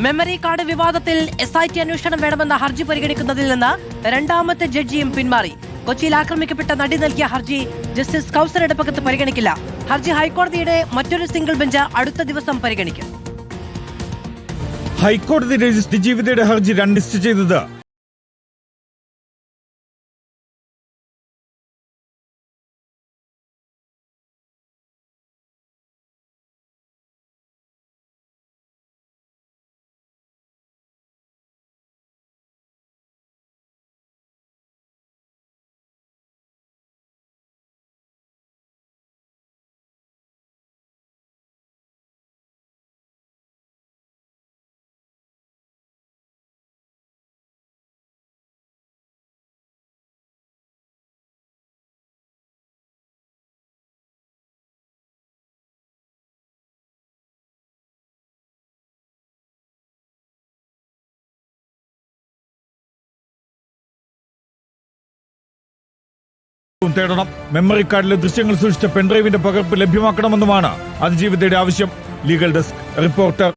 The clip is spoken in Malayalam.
മെമ്മറി കാർഡ് വിവാദത്തിൽ SIT അന്വേഷണം വേണമെന്ന ഹർജി പരിഗണിക്കുന്നതിൽ നിന്ന് രണ്ടാമത്തെ ജഡ്ജിയും പിന്മാറി. കൊച്ചിയിൽ ആക്രമിക്കപ്പെട്ട നടി നൽകിയ ഹർജി ജസ്റ്റിസ് കൗസർ എടപ്പകത്ത് പരിഗണിക്കില്ല. ഹർജി ഹൈക്കോടതിയുടെ മറ്റൊരു സിംഗിൾ ബെഞ്ച് അടുത്ത ദിവസം പരിഗണിക്കും. ഹൈക്കോടതി രജിസ്ട്രി ജീവിതയുടെ ഹർജി ലിസ്റ്റ് ചെയ്തത് തേടണം. മെമ്മറി കാർഡിലെ ദൃശ്യങ്ങൾ സൂക്ഷിച്ച പെൻഡ്രൈവിന്റെ പകർപ്പ് ലഭ്യമാക്കണമെന്നുമാണ് അതിജീവിതയുടെ ആവശ്യം. Legal desk reporter.